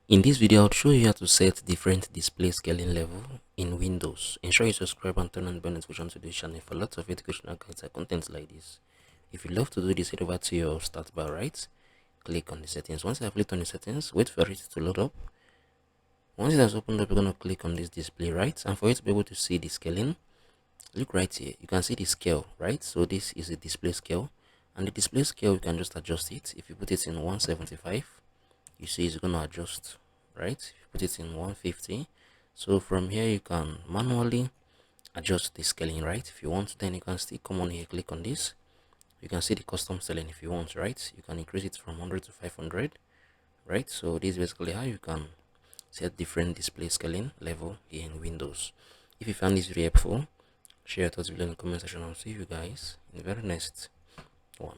In this video, I'll show you how to set different display scaling level in Windows. Ensure you subscribe and turn on the bell notification to this channel for lots of educational guides and content like this. If you love to do this, head over to your start bar, right? Click on the settings. Once you have clicked on the settings, wait for it to load up. Once it has opened up, you're going to click on this display, right? And for you to be able to see the scaling, look right here. You can see the scale, right? So this is a display scale. And the display scale, you can just adjust it. If you put it in 175, you see it's going to adjust, right? If you put it in 150, so from here you can manually adjust the scaling, right? If you want, then you can still come on here, click on this. You can see the custom scaling if you want, right? You can increase it from 100 to 500, right? So this is basically how you can set different display scaling level here in Windows. If you found this very helpful, share your thoughts below in the comment section. I'll see you guys in the very next one.